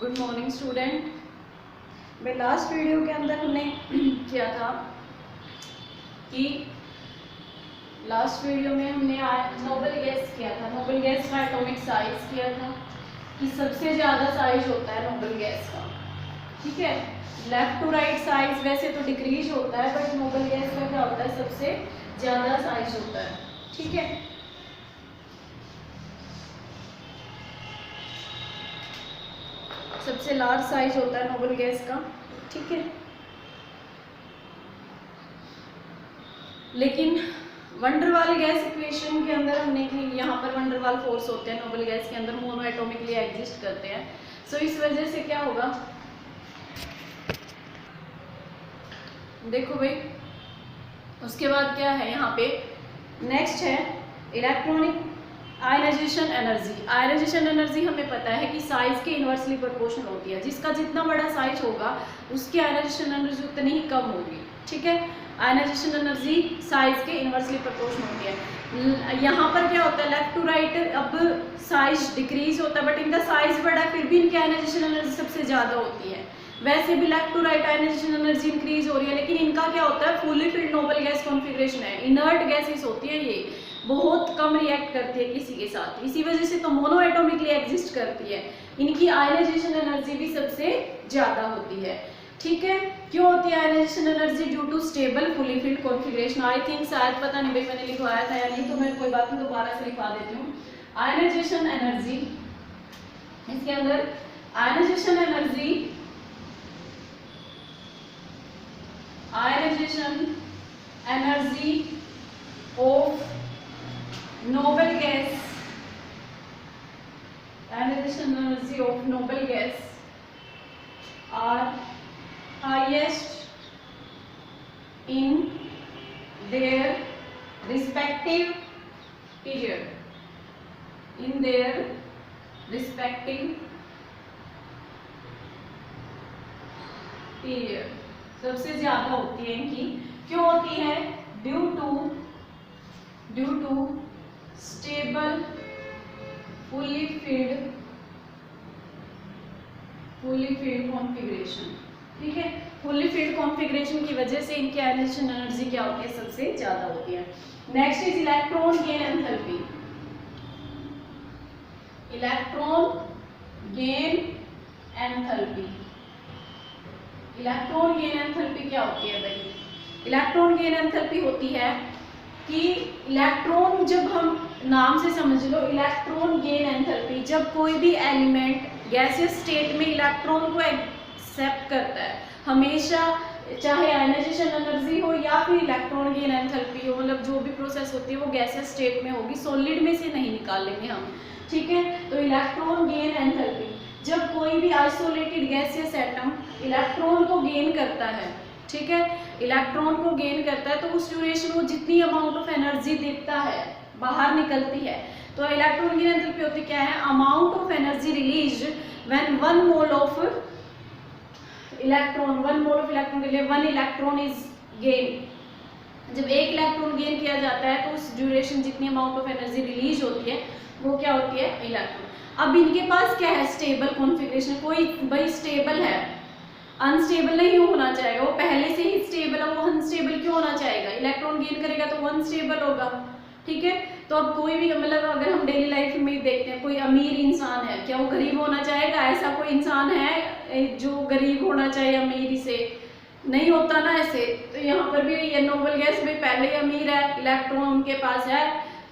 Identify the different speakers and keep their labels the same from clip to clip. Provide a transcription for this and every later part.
Speaker 1: Good morning student. मैं last video के अंदर हमने किया था कि लास्ट वीडियो में हमने नोबल गैस किया था, नोबल गैस का एटॉमिक साइज किया था कि सबसे ज़्यादा साइज होता है नोबल गैस का। ठीक है, लेफ्ट टू राइट साइज वैसे तो डिक्रीज होता है, बट नोबल गैस का क्या होता है, सबसे ज़्यादा साइज होता है। ठीक है, सबसे लार्ज साइज होता है नोबल गैस का। ठीक है, लेकिन वंडरवाल गैस इक्वेशन के अंदर हमने यहाँ पर वंडरवाल फोर्स होते हैं नोबल गैस के अंदर, मोनो एटॉमिकली एग्जिस्ट करते हैं। सो इस वजह से क्या होगा, देखो भाई, उसके बाद क्या है यहाँ पे, नेक्स्ट है electronic ionization energy. Ionization energy हमें पता है कि साइज के इन्वर्सली प्रोपोर्शनल होती है, जिसका जितना बड़ा साइज होगा उसकी आयनाइजेशन एनर्जी उतनी ही कम होगी। ठीक है, आयनाइजेशन एनर्जी साइज के इन्वर्सली प्रोपोर्शनल होती है। यहाँ पर क्या होता है, लेफ्ट टू राइट अब साइज डिक्रीज होता है, बट इनका साइज बड़ा फिर भी इनकी आयनाइजेशन एनर्जी सबसे ज़्यादा होती है। वैसे भी left to right ionization energy increase हो रही है, लेकिन इनका क्या होता है, fully filled noble gas configuration है, इनर्ट गैसेस होती है, ये बहुत कम रिएक्ट करती है किसी के साथ, इसी वजह से तो मोनो एटॉमिकली एग्जिस्ट करती है। इनकी आयनाइजेशन एनर्जी भी सबसे ज़्यादा होती है। ठीक है, क्यों होती है ionization energy? Due to stable fully filled configuration. I think शायद, पता नहीं भाई मैंने लिखवाया था या नहीं, तो मैं कोई बात नहीं दोबारा से लिखवा देती हूँ। आयनाइजेशन एनर्जी, इसके अंदर ionization energy of noble gas, ionization energy of noble gas are highest in their respective period, in their respective period, सबसे ज्यादा होती है इनकी। क्यों होती है? Due to stable fully filled configuration. ठीक है, फुली फिल्ड कॉन्फ़िगरेशन की वजह से इनकी आयनाइजेशन एनर्जी क्या होती है, सबसे ज्यादा होती है। Next is electron gain enthalpy. Electron gain enthalpy, electron gain enthalpy क्या होती है भाई? इलेक्ट्रॉन गेन एंथैल्पी होती है कि इलेक्ट्रॉन, जब हम नाम से समझ लो, इलेक्ट्रॉन गेन एंथैल्पी, जब कोई भी एलिमेंट गैसियस स्टेट में इलेक्ट्रॉन को एक्सेप्ट करता है, हमेशा चाहे आयनाइजेशन एनर्जी हो या फिर इलेक्ट्रॉन गेन एंथैल्पी हो, मतलब जो भी प्रोसेस होती है वो गैसियस स्टेट में होगी, सॉलिड में से नहीं निकालेंगे हम। ठीक है, तो इलेक्ट्रॉन गेन एंथैल्पी, जब कोई भी आइसोलेटेड गैसियस एटम इलेक्ट्रॉन को गेन करता है, ठीक है, इलेक्ट्रॉन को गेन करता है, तो उस ड्यूरेशन वो जितनी अमाउंट ऑफ एनर्जी देता है, बाहर निकलती है, तो इलेक्ट्रॉन गेन एंथैल्पी होती क्या है? Amount of energy released when 1 mole of electron, 1 mole of electron के लिए 1 इलेक्ट्रॉन इज गेन। जब 1 इलेक्ट्रॉन गेन किया जाता है तो उस ड्यूरेशन जितनी अमाउंट ऑफ एनर्जी रिलीज होती है वो क्या होती है? इलेक्ट्रॉन। अब इनके पास क्या है? Stable configuration. कोई भाई स्टेबल है, अनस्टेबल नहीं होना चाहेगा, वो पहले से ही स्टेबल है, वो अनस्टेबल क्यों होना चाहेगा? इलेक्ट्रॉन गेन करेगा तो वो अनस्टेबल होगा। ठीक है, तो अब कोई भी, मतलब अगर हम डेली लाइफ में देखते हैं, कोई अमीर इंसान है, क्या वो गरीब होना चाहेगा? ऐसा कोई इंसान है जो गरीब होना चाहे अमीर से? नहीं होता ना ऐसे। तो यहाँ पर भी ये नोबल गैस में पहले ही अमीर है, इलेक्ट्रॉन उनके पास है,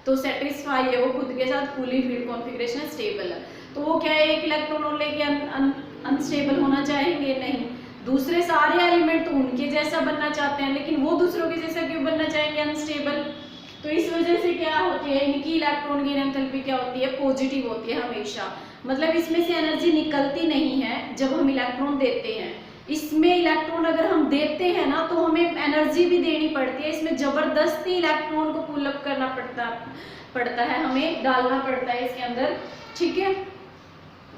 Speaker 1: तो सेटिस्फाई है वो खुद के साथ, फुली फिल्ड कॉन्फ़िगरेशन, स्टेबल है, तो वो क्या है, 1 इलेक्ट्रॉन और लेके अनस्टेबल होना चाहेंगे? नहीं। दूसरे सारे एलिमेंट तो उनके जैसा बनना चाहते हैं, लेकिन वो दूसरों के जैसा क्यों बनना चाहेंगे? अनस्टेबल। तो इस वजह से क्या होती है, इनकी इलेक्ट्रॉन गेन एंथैल्पी क्या होती है? पॉजिटिव होती है हमेशा। मतलब इसमें से एनर्जी निकलती नहीं है जब हम इलेक्ट्रॉन देते हैं। इसमें इलेक्ट्रॉन अगर हम देते हैं ना, तो हमें एनर्जी भी देनी पड़ती है, इसमें जबरदस्ती इलेक्ट्रॉन को पुल अप करना पड़ता है, हमें डालना पड़ता है इसके अंदर। ठीक है,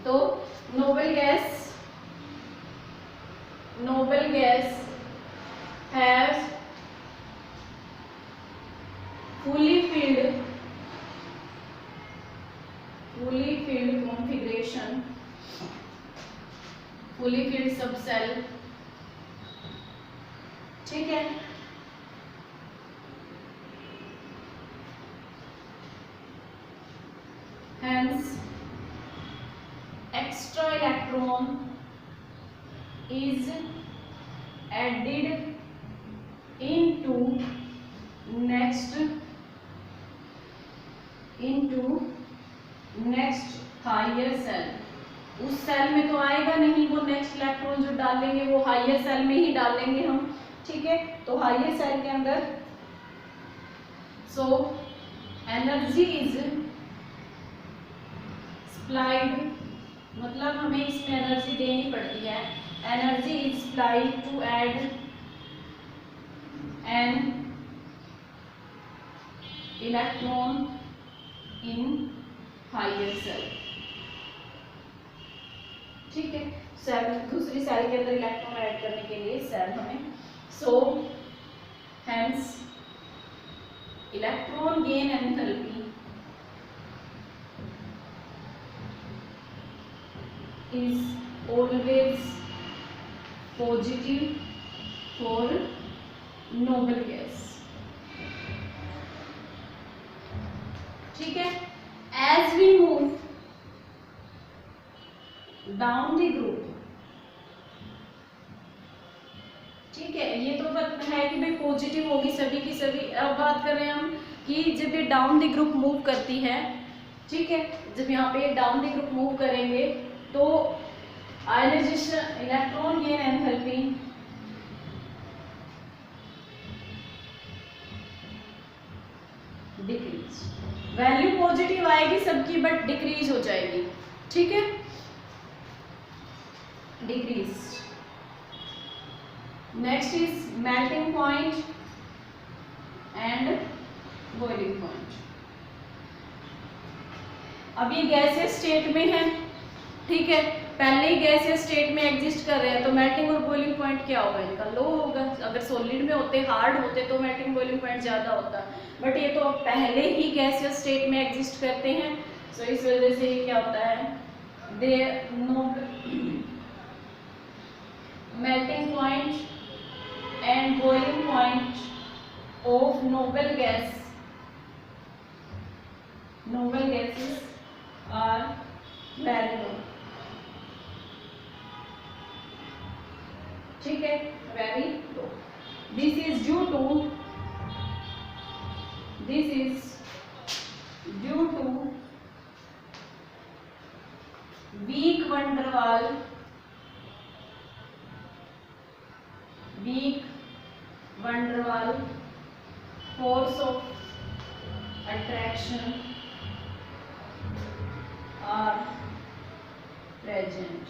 Speaker 1: तो noble gas has fully filled configuration fully filled subcell, ठीक है। Hence extra electron is added into next higher cell। उस सेल में तो आएगा नहीं, वो नेक्स्ट इलेक्ट्रॉन जो डालेंगे वो हायर सेल में ही डालेंगे हम, ठीक है। तो हायर सेल के अंदर सो एनर्जी इज सप्लाइड, मतलब हमें इसमें एनर्जी देनी पड़ती है। Energy is supplied to add an electron in higher cell, ठीक है। सेल दूसरी सेल के अंदर इलेक्ट्रॉन ऐड करने के लिए सेल हमें, so hence electron gain enthalpy is always positive for noble gas, ठीक है। As we move down the group, ठीक है, ये तो पता है कि भाई पॉजिटिव होगी सभी की सभी। अब बात कर रहे हैं हम कि जब ये डाउन द ग्रुप मूव करती है, ठीक है, जब यहाँ पे डाउन द ग्रुप मूव करेंगे तो ionization electron gain enthalpy decrease, value positive आएगी सबकी बट डिक्रीज हो जाएगी, ठीक है, decrease. Next is melting point and boiling point. अब ये गैसियस स्टेट में है, ठीक है, पहले ही गैसियस स्टेट में एग्जिस्ट कर रहे हैं, तो मेल्टिंग और बॉइलिंग पॉइंट क्या होगा इनका, लो होगा। अगर सॉलिड में होते, हार्ड होते तो मेल्टिंग बॉइलिंग पॉइंट ज़्यादा होता, बट ये तो पहले ही गैसियस स्टेट में एग्जिस्ट करते हैं, सो इस वजह से ये क्या होता है, they know melting point and boiling point of noble gases are very low, ठीक है, very low. This is due to weak van der Waal force of attraction are present.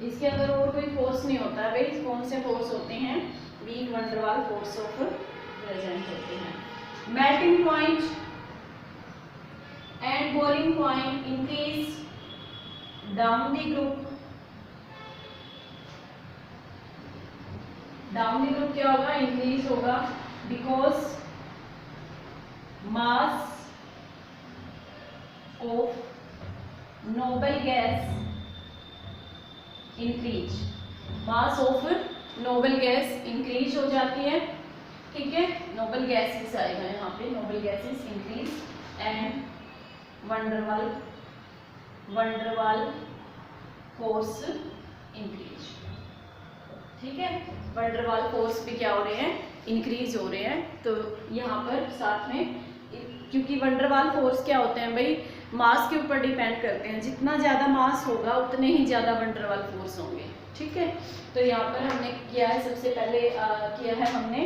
Speaker 1: इसके अंदर और कोई फोर्स नहीं होता है भाई, कौन से फोर्स होते हैं, weak van der Waal force of present होते हैं। Melting point and boiling point increase down the group. Down the group क्या होगा, इंक्रीज होगा, because mass of noble gas increase, mass of noble gas increase हो जाती है, ठीक है, नोबल गैसेस आएगा यहाँ पे, noble gases increase and van der Waals force increase, ठीक है। वंडरवाल फोर्स भी क्या हो रहे हैं, इंक्रीज हो रहे हैं। तो यहाँ पर साथ में, क्योंकि वंडरवाल फोर्स क्या होते हैं भाई, मास के ऊपर डिपेंड करते हैं, जितना ज़्यादा मास होगा उतने ही ज़्यादा वंडरवाल फोर्स होंगे, ठीक है। तो यहाँ पर हमने किया है, सबसे पहले किया है हमने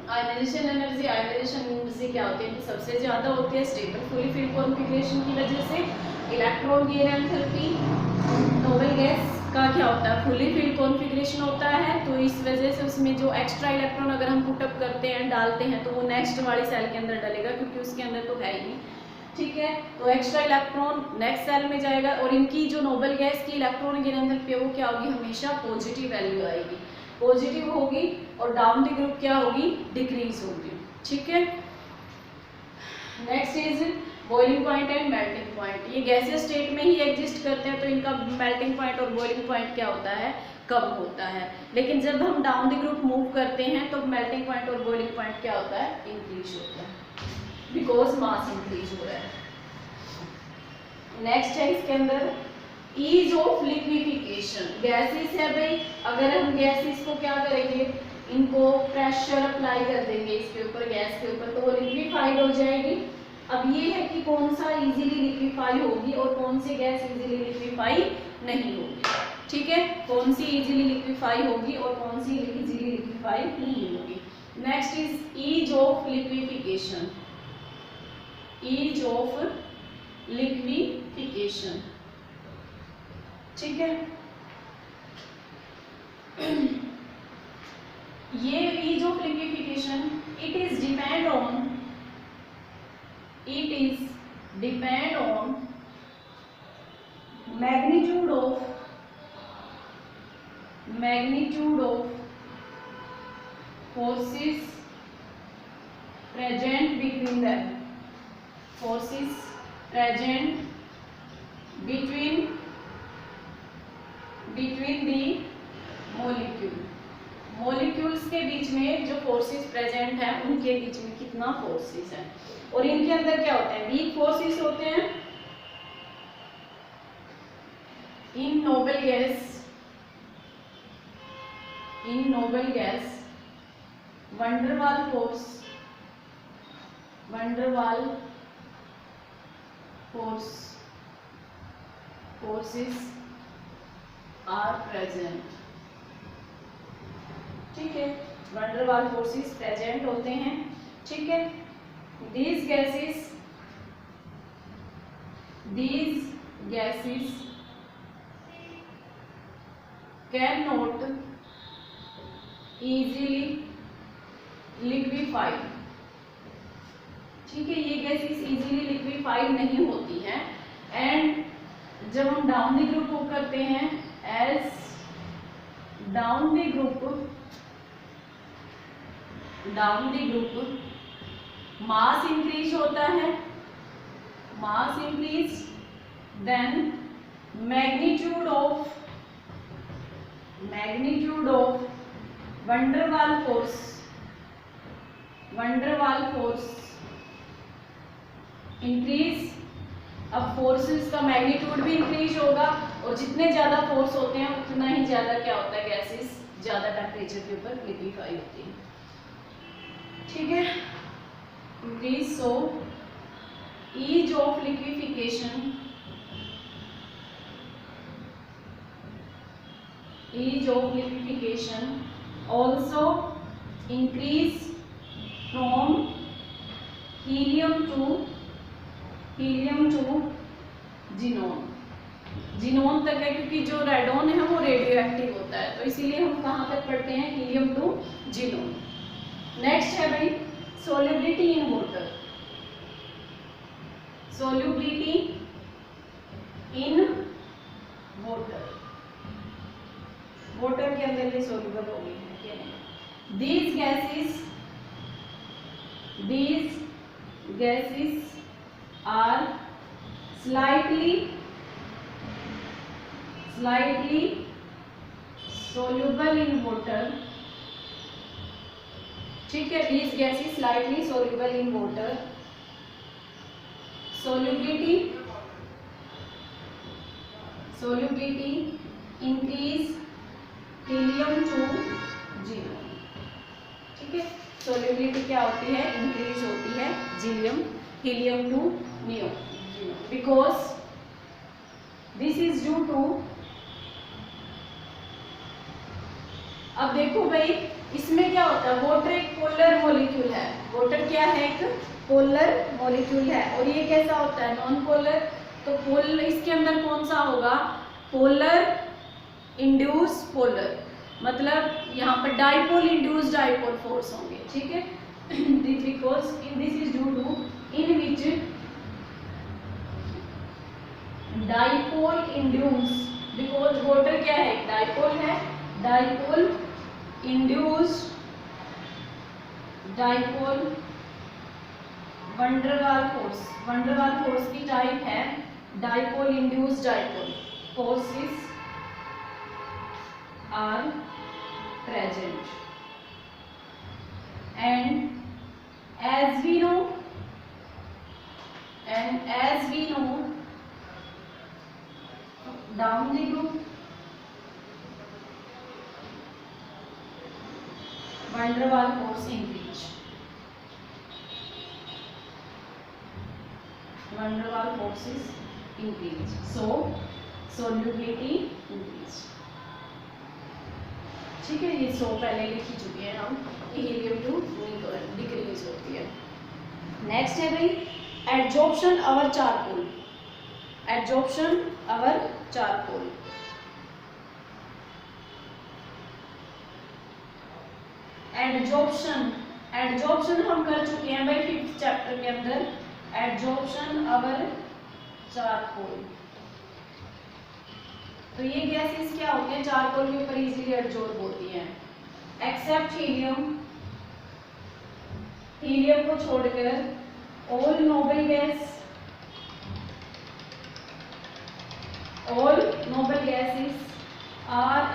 Speaker 1: आयनाइजेशन एनर्जी। आयनाइजेशन एनर्जी क्या होती है, सबसे ज़्यादा होती है स्टेबल फुली फिल्ड कॉन्फ़िगरेशन की वजह से। Electron gain enthalpy noble gas का क्या होता है, फुली फिल्ड कॉन्फ़िगरेशन होता है, तो इस वजह से उसमें जो एक्स्ट्रा इलेक्ट्रॉन अगर हम पुटअप करते हैं, डालते हैं, तो वो नेक्स्ट वाली सेल के अंदर डलेगा, क्योंकि उसके अंदर तो है ही नहीं, ठीक है। तो एक्स्ट्रा इलेक्ट्रॉन नेक्स्ट सेल में जाएगा, और इनकी जो नोबल गैस की इलेक्ट्रॉन गेन एंथैल्पी वो क्या होगी, हमेशा पॉजिटिव वैल्यू आएगी, पॉजिटिव होगी, और डाउन द ग्रुप क्या होगी, डिक्रीज होगी, ठीक है। Next is boiling point and melting point. ये गैसियस स्टेट में ही एग्जिस्ट करते हैं तो इनका मेल्टिंग पॉइंट और बॉइलिंग पॉइंट क्या होता है, कम होता है। लेकिन जब हम डाउन द ग्रुप मूव करते हैं तो मेल्टिंग पॉइंट और बॉइलिंग पॉइंट क्या होता है, इंक्रीज होता है, बिकॉज मास इंक्रीज हो रहा है। नेक्स्ट है इसके अंदर ईज ऑफ लिक्विफिकेशन। गैसेस है भाई, अगर हम गैसेस को क्या करेंगे, इनको प्रेशर अप्लाई कर देंगे इसके ऊपर, गैस के ऊपर, तो वो लिक्विफाइड हो जाएगी। अब ये है कि कौन सा इजीली लिक्विफाई होगी और कौन सी गैस इजीली लिक्विफाई नहीं होगी। ठीक है, कौन सी इजीली लिक्विफाई होगी और कौन सी इजीली लिक्विफाई नहीं होगी। Next is ease of liquefaction. Ease of liquefaction, ठीक है। ये ease of liquefaction it is depend on magnitude of forces present between them, forces present between the molecules के बीच में जो फोर्सेस प्रेजेंट हैं उनके बीच में कितना फोर्सेस है। और इनके अंदर क्या होते हैं, वीक फोर्सेस होते हैं। In noble gas van der Waals forces are present, ठीक है, वंडरवाल फोर्सेस प्रेजेंट होते हैं, ठीक है। These gases cannot easily liquefy, ठीक है, ये गैसेस इजीली लिक्विफाइड नहीं होती हैं। एंड जब हम डाउन द ग्रुप मूव करते हैं, as down the group mass increase होता है, mass increase, then magnitude of van der Waals force increase. अब फोर्सेस का मैग्नीट्यूड भी इंक्रीज होगा और जितने ज्यादा फोर्स होते हैं उतना ही ज्यादा क्या होता है, गैसेस ज्यादा टेम्परेचर के ऊपर लिक्विफाई होती है, ठीक है। Increase, so ease of liquefaction also increase from helium to xenon तक है, क्योंकि जो रेडोन है वो रेडियो एक्टिव होता है, तो इसीलिए हम कहाँ तक पढ़ते हैं, हीलियम टू जीनोन। नेक्स्ट है भाई solubility in water। solubility in water, water के अंदर ये soluble हो गई है क्या नहीं। these gases are slightly soluble in water, ठीक है। these gases slightly soluble in water, solubility increase helium to 0, ठीक है। solubility क्या होती है, इंक्रीज होती है helium to 0, because this is due to, अब देखो भाई इसमें क्या होता है, वाटर एक पोलर मॉलिक्यूल है, वाटर क्या है, एक पोलर मॉलिक्यूल है, और ये कैसा होता है, नॉन पोलर। तो पोलर इसके अंदर कौन सा होगा, पोलर इंड्यूस पोलर, मतलब यहाँ पर डाइपोल इंड्यूस डाइपोल फोर्स होंगे, ठीक है। Because in this is due to in which dipole induce, because water क्या है, डाइपोल है, dipole induced van der Waals force की टाइप है dipole induced dipole forces are present and as we know down the group van der Waal force increase, van der Waal forces increase, so solubility increase. ठीक है, ये सो पहले लिख ही चुके हैं हम, हीलियम 2 डिक्रीज होती है। नेक्स्ट है भाई एडजॉर्प्शन अवर चारकोल, एडजॉर्प्शन अवर चारकोल। एडजॉर्प्शन हम कर चुके हैं भाई 5th चैप्टर के अंदर, एडजॉर्प्शन अवर चारकोल। तो ये गैसेस क्या होती हैं, चारकोल के ऊपर इजीली एडजॉर्ब होती हैं, एक्सेप्ट हीलियम, हीलियम को छोड़कर all noble gases are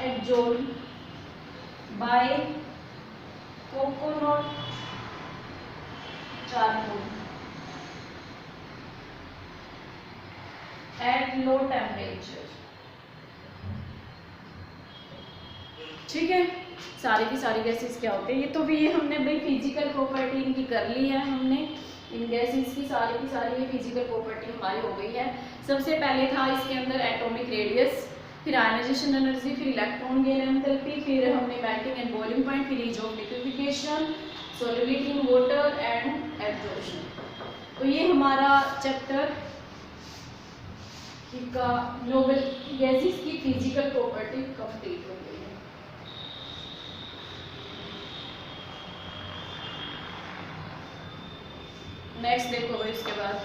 Speaker 1: adsorb by coconut charcoal at low temperature. ठीक है, सारी की सारी गैसेस क्या होते हैं, ये तो भी ये हमने भाई फिजिकल प्रॉपर्टी इनकी कर ली है हमने, इन गैसेस की सारी ये फिजिकल प्रॉपर्टी हमारी हो गई है। सबसे पहले था इसके अंदर एटॉमिक रेडियस, फिर आयनाइजेशन एनर्जी, फिर इलेक्ट्रॉन गेन एंथैल्पी, फिर हमने मेल्टिंग एंड बॉइलिंग पॉइंट, फिर ease of liquefaction, solubility in water and absorption. तो ये हमारा चैप्टर का नोबल गैसेस की फिजिकल प्रॉपर्टी कंप्लीट हो गई है। नेक्स्ट देखो भाई, इसके बाद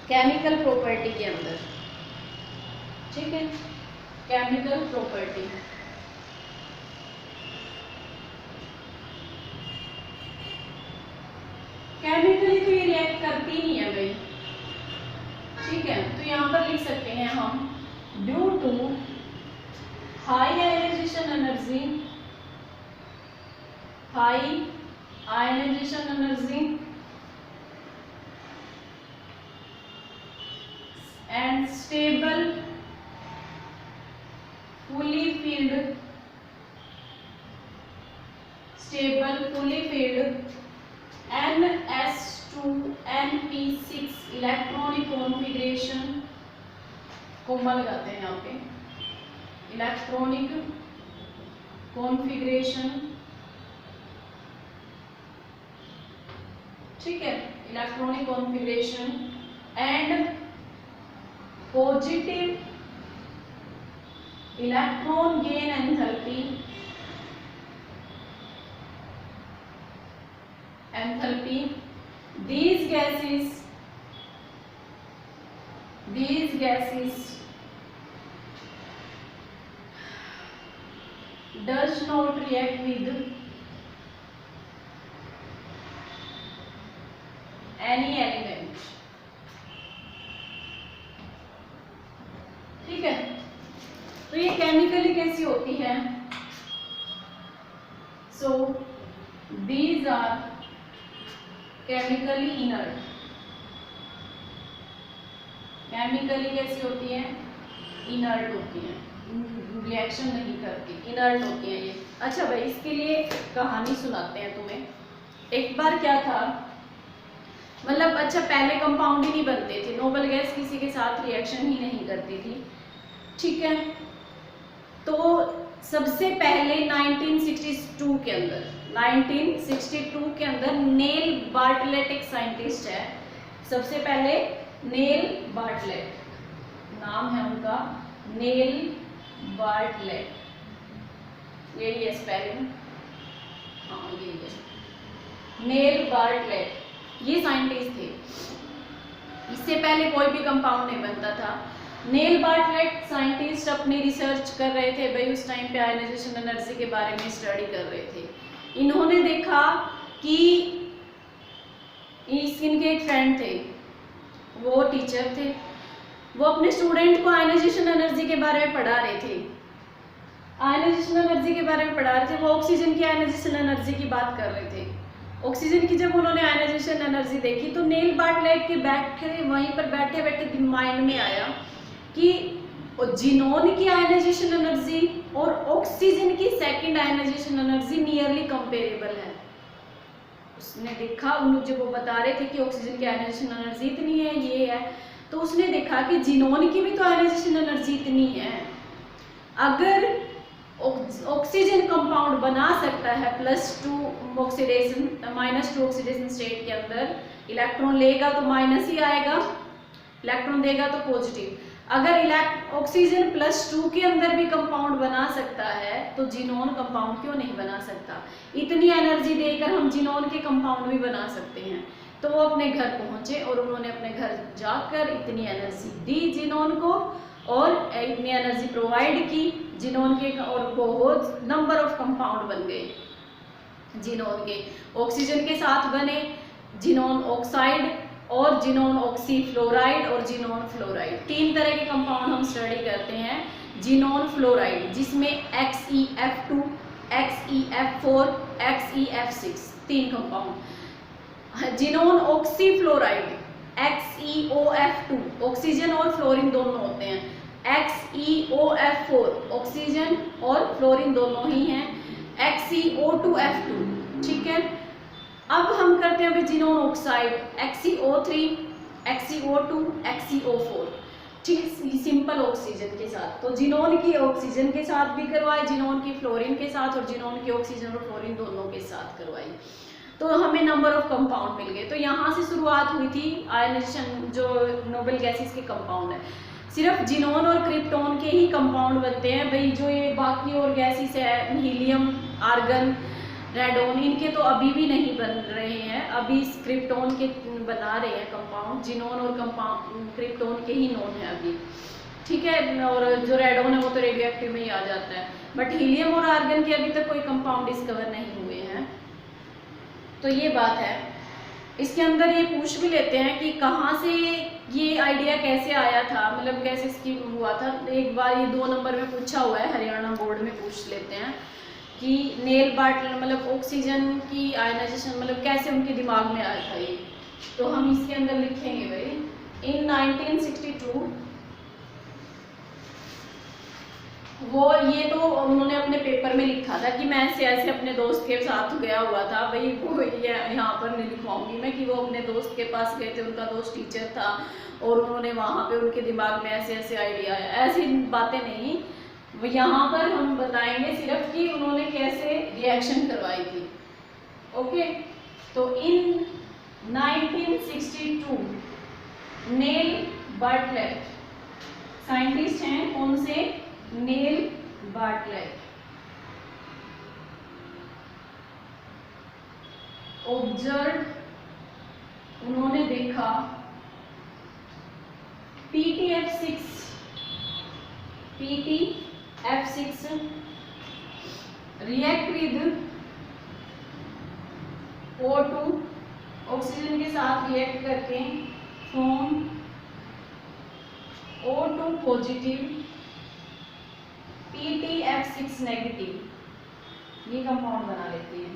Speaker 1: केमिकल प्रॉपर्टी के अंदर, ठीक है, केमिकल प्रॉपर्टी। केमिकली तो ये रिएक्ट करती नहीं है भाई, ठीक है, तो यहाँ पर लिख सकते हैं हम due to high ionization energy and stable fully filled NS2NP6 electronic configuration, comma लगाते हैं यहाँ पे, इलेक्ट्रॉनिक कॉन्फ़िगरेशन, ठीक है, electronic configuration and positive electron gain enthalpy these gases does not react with any element, ठीक है। तो ये केमिकली कैसी होती है, सो these are chemically inert, chemically कैसी होती है, इनर्ट होती है, रिएक्शन नहीं करती, इनर्ट होती है ये। अच्छा भाई, इसके लिए कहानी सुनाते हैं तुम्हें। एक बार क्या था, मतलब अच्छा पहले कंपाउंड ही नहीं बनते थे, नोबल गैस किसी के साथ रिएक्शन ही नहीं करती थी, ठीक है। तो सबसे पहले 1962 के अंदर नेल बार्टलेट एक साइंटिस्ट है, सबसे पहले नेल बार्टलेट नाम है उनका, नेल बार्टलेट, यही है स्पेलिंग, हाँ यही है नेल बार्टलेट, ये साइंटिस्ट थे। इससे पहले कोई भी कंपाउंड नहीं बनता था। नेल बार्टलेट साइंटिस्ट अपनी रिसर्च कर रहे थे भाई, उस टाइम पे आयनाइजेशन एनर्जी के बारे में स्टडी कर रहे थे। इन्होंने देखा कि इनके एक फ्रेंड थे, वो टीचर थे, वो अपने स्टूडेंट को आयनाइजेशन एनर्जी के बारे में पढ़ा रहे थे। आयनाइजेशन एनर्जी के बारे में पढ़ा रहे थे, वो ऑक्सीजन की आयनाइजेशन एनर्जी की बात कर रहे थे। ऑक्सीजन की जब उन्होंने आयनाइजेशन एनर्जी देखी तो नील बार्टलेट के वहीं पर बैठे बैठे माइंड में आया कि जिनोन की आयनाइजेशन एनर्जी और ऑक्सीजन की second ionization energy nearly comparable है। उसने देखा, जब वो बता रहे थे कि ऑक्सीजन की आयनाइजेशन एनर्जी इतनी है, ये है, तो उसने देखा कि जिनोन की भी तो आयनाइजेशन एनर्जी इतनी है। अगर ऑक्सीजन कंपाउंड बना सकता है +2 ऑक्सीडेशन -2 ऑक्सीडेशन स्टेट के अंदर, इलेक्ट्रॉन लेगा तो माइनस ही आएगा, इलेक्ट्रॉन देगा तो पॉजिटिव। अगर ऑक्सीजन +2 के अंदर भी कंपाउंड बना सकता है तो जिनोन कंपाउंड क्यों नहीं बना सकता? इतनी एनर्जी देकर हम जिनोन के कंपाउंड भी बना सकते हैं। तो वो अपने घर पहुंचे और उन्होंने अपने घर जाकर इतनी एनर्जी दी जिनोन को और इतनी एनर्जी प्रोवाइड की जिनोन के, और बहुत नंबर ऑफ कंपाउंड बन गए जिनोन के। ऑक्सीजन के साथ बने जिनोन ऑक्साइड और जिनोन ऑक्सीफ्लोराइड और जिनोन फ्लोराइड, 3 तरह के कंपाउंड हम स्टडी करते हैं। जिनोन फ्लोराइड जिसमें XeF2, XeF4, XeF6 3 compound. Xenon oxyfluoride XeOF2, oxygen और फ्लोरीन दोनों होते हैं। XeOF4, ऑक्सीजन और फ्लोरीन दोनों ही हैं। XeO2F2, ठीक है। अब हम करते हैं अभी xenon oxide, XeO3, XeO2, XeO4, ठीक है, सिंपल ऑक्सीजन के साथ। तो जिनोन की ऑक्सीजन के साथ भी करवाई, जिनोन की फ्लोरीन के साथ और जिनोन की ऑक्सीजन और फ्लोरीन दोनों के साथ करवाई, तो हमें नंबर ऑफ कंपाउंड मिल गए। तो यहाँ से शुरुआत हुई थी आयनाइजेशन, जो नोबल गैसेस के कंपाउंड है। सिर्फ जिनोन और क्रिप्टोन के ही कंपाउंड बनते हैं भाई, जो ये बाकी और गैसेस है हीलियम, आर्गन, रेडोन, इनके तो अभी भी नहीं बन रहे हैं। अभी क्रिप्टोन के बना रहे हैं कंपाउंड, जिनोन और कंपाउंड क्रिप्टोन के ही नोन है अभी, ठीक है। और जो रेडोन है वो तो रेडियो एक्टिव में ही आ जाता है, बट हीलियम और आर्गन के अभी तक कोई कंपाउंड डिस्कवर नहीं हुए हैं। तो ये बात है। इसके अंदर ये पूछ भी लेते हैं कि कहाँ से ये आइडिया कैसे आया था, मतलब कैसे इसकी हुआ था। एक बार ये 2 नंबर में पूछा हुआ है, हरियाणा बोर्ड में पूछ लेते हैं कि नील बार्टलेट मतलब ऑक्सीजन की आयनाइजेशन मतलब कैसे उनके दिमाग में आया था ये। तो हम इसके अंदर लिखेंगे भाई इन 1962, वो ये तो उन्होंने अपने पेपर में लिखा था कि मैं ऐसे ऐसे अपने दोस्त के साथ गया हुआ था भाई, वो ये यहाँ पर नहीं लिखवाऊंगी मैं कि वो अपने दोस्त के पास गए थे, उनका दोस्त टीचर था और उन्होंने वहाँ पे उनके दिमाग में ऐसे ऐसे आइडिया आया, ऐसी बातें नहीं। यहाँ पर हम बताएंगे सिर्फ कि उन्होंने कैसे रिएक्शन करवाई थी। ओके, तो इन 1962 नील बार्टलेट, साइंटिस्ट हैं कौन से? नील बार्टलेट, ऑब्जर्व, उन्होंने देखा PTF6 react with O2, oxygen के साथ रिएक्ट करके form O2 positive PTF6 negative, ये कंपाउंड बना लेती है,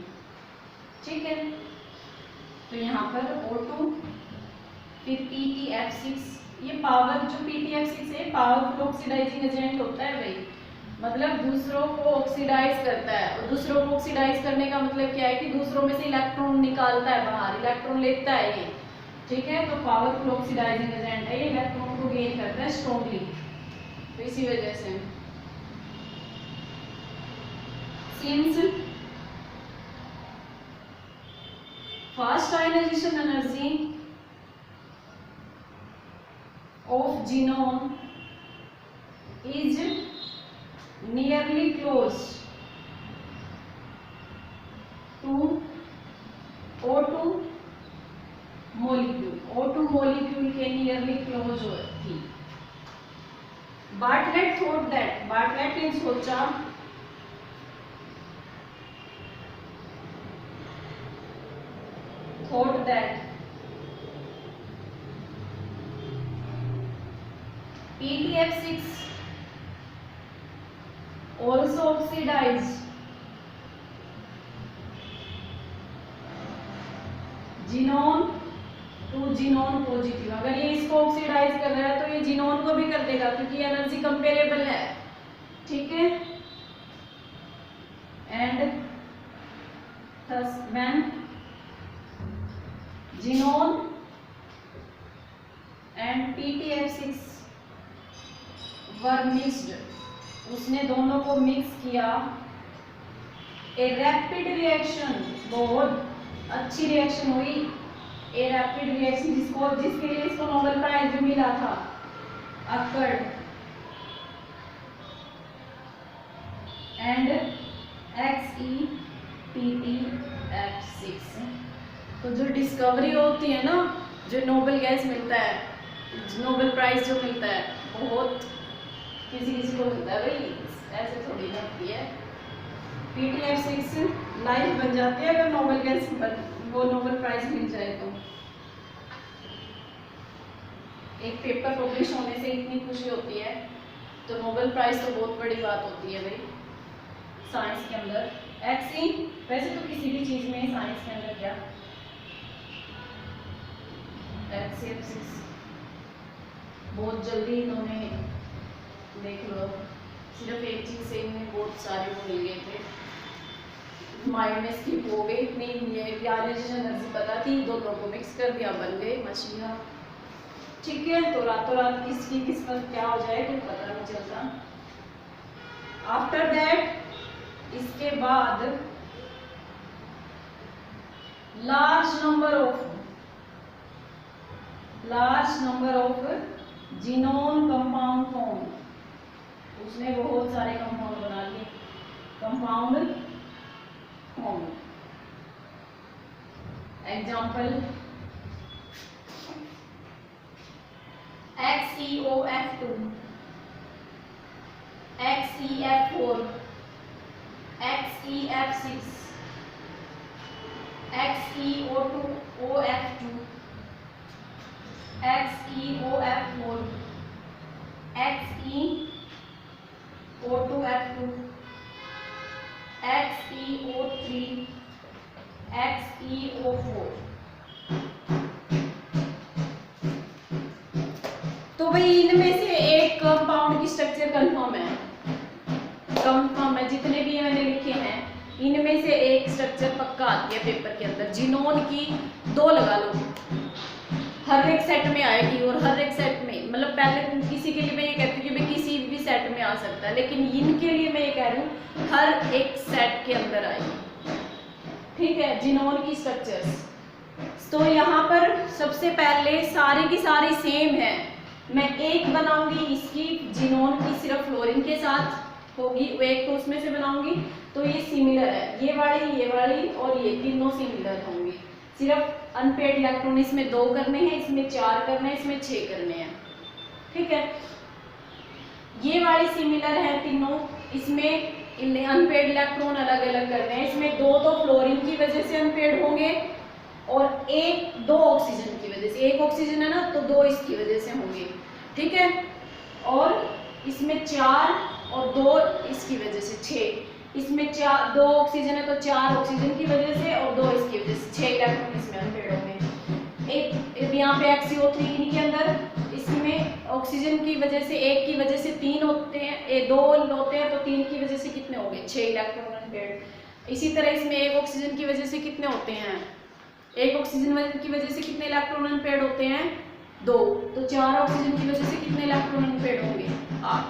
Speaker 1: ठीक है। तो यहाँ पर O2 फिर PTF6, ये पावर जो PTF6 है पावरफुल ऑक्सीडाइजिंग एजेंट होता है भाई, मतलब दूसरों को ऑक्सीडाइज करता है। और दूसरों को ऑक्सीडाइज करने का मतलब क्या है कि दूसरों में से इलेक्ट्रॉन निकालता है बाहर, इलेक्ट्रॉन लेता है ये, ठीक है। तो पावरफुल ऑक्सीडाइजिंग एजेंट है, ये इलेक्ट्रॉन को गेन करता है स्ट्रॉन्गली, तो इसी वजह से since first ionization energy of genome is nearly close to O2 molecule, O2 molecule के nearly close थी। बार्टलेट thought that, बार्टलेट ने सोचा thought that PTF6 also oxidized xenon to xenon positive. अगर ये इसको ऑक्सीडाइज कर रहा है तो ये जिनोन को भी कर देगा क्योंकि एनर्जी कंपेरेबल है, ठीक है। And thus when xenon and PTF6 were mixed, उसने दोनों को मिक्स किया, ए रैपिड रिएक्शन, बहुत अच्छी रिएक्शन हुई, ए रैपिड रिएक्शन जिसके लिए इसको नोबेल प्राइज भी मिला था, अकर्ड एंड XePTF6। तो जो डिस्कवरी होती है ना, जो नोबेल गैस मिलता है, नोबेल प्राइज जो मिलता है, बहुत किसी किसी को मिलता है भाई, ऐसे थोड़ी ना होती है। PTF6 लाइफ बन जाती है अगर नोबेल गैस वो नोबेल प्राइज मिल जाए तो। एक पेपर पब्लिश होने से इतनी खुशी होती है, तो नोबेल प्राइज तो बहुत बड़ी बात होती है भाई साइंस के अंदर। Xe, वैसे तो किसी भी चीज में साइंस के अंदर क्या, XeF6 बहुत जल्दी इन्होंने, देख लो, सिर्फ एक चीज से इन्हें बहुत सारे वो मिल गए थे, माइंड में स्किप हो गई, इतनी आयोनाइजेशन एनर्जी पता थी, दोनों को मिक्स कर दिया, बन गए मछलियाँ, ठीक है। तो रातों रात किसकी किस्मत क्या हो जाए तो पता नहीं चलता। आफ्टर दैट, इसके बाद large number of xenon compound form, उसने बहुत सारे कंपाउंड बना लिए, compound form. Example XeOF2, XeF4, XeF6, XeO2OF2, XeOF4, XeO2F2, XeO3, XeO4। तो भाई इनमें से एक कंपाउंड की स्ट्रक्चर कंफर्म है, जितने भी मैंने लिखे हैं इनमें से एक स्ट्रक्चर पक्का आती है पेपर के अंदर। जिनोन की 2 लगा लो, हर एक सेट में आएगी, और हर एक सेट में, मतलब पहले किसी के लिए मैं ये कहती हूँ कि भाई किसी भी सेट में आ सकता है, लेकिन इनके लिए मैं ये कह रही हूँ हर एक सेट के अंदर आएगी, ठीक है, जिनोन की स्ट्रक्चर्स। तो यहाँ पर सबसे पहले सारी की सारी सेम है, मैं एक बनाऊंगी इसकी जिनोन की सिर्फ फ्लोरीन के साथ होगी, एक तो उसमें से बनाऊंगी, तो ये सिमिलर है, ये वाली और ये तीनों सिमिलर होंगी। सिर्फ अनपेड इलेक्ट्रॉन इसमें 2 करने हैं, इसमें 4 करने हैं, इसमें 6 करने हैं, ठीक है। ये वाली सिमिलर है तीनों, इसमें अनपेड इलेक्ट्रॉन अलग अलग करने हैं, इसमें 2 तो फ्लोरीन की वजह से अनपेड होंगे और 2 ऑक्सीजन की वजह से, 1 ऑक्सीजन है ना तो 2 इसकी वजह से होंगे, ठीक है। और इसमें 4 और 2 इसकी वजह से 6, इसमें 2 ऑक्सीजन है तो 4 ऑक्सीजन की वजह से और 2 इसकी वजह से 6 इलेक्ट्रॉन इसमें अनपेड होंगे। एक यहाँ पे XeO3 इनके अंदर, इसमें ऑक्सीजन की वजह से 1 की वजह से 3 होते हैं, 2 होते हैं तो 3 की वजह से कितने हो गए, 6 इलेक्ट्रॉन अनपेड। इसी तरह इसमें 1 ऑक्सीजन की वजह से कितने होते हैं, 1 ऑक्सीजन की वजह से कितने इलेक्ट्रॉन अनपेड होते हैं, 2, तो 4 ऑक्सीजन की वजह से कितने इलेक्ट्रॉन अनपेड होंगे, 8,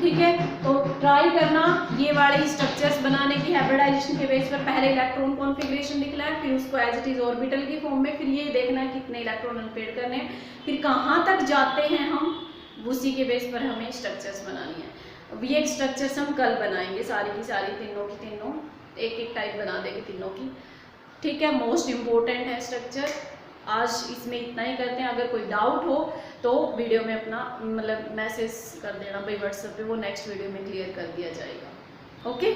Speaker 1: ठीक है। तो ट्राई करना ये वाले स्ट्रक्चर्स बनाने की हाइब्रिडाइजेशन के बेस पर, पहले इलेक्ट्रॉन कॉन्फ़िगरेशन लिखना है, फिर उसको एज इट इज ऑर्बिटल की फॉर्म में, फिर ये देखना है कितने इलेक्ट्रॉन अनपेड करने हैं, फिर कहाँ तक जाते हैं हम, उसी के बेस पर हमें स्ट्रक्चर्स बनानी है। अब ये स्ट्रक्चर्स हम कल बनाएंगे, सारी की सारी तीनों की तीनों एक टाइप बना देंगे तीनों की, ठीक है। मोस्ट इम्पोर्टेंट है स्ट्रक्चर। आज इसमें इतना ही करते हैं, अगर कोई डाउट हो तो वीडियो में अपना मतलब मैसेज कर देना भाई व्हाट्सएप पे, वो नेक्स्ट वीडियो में क्लियर कर दिया जाएगा, ओके।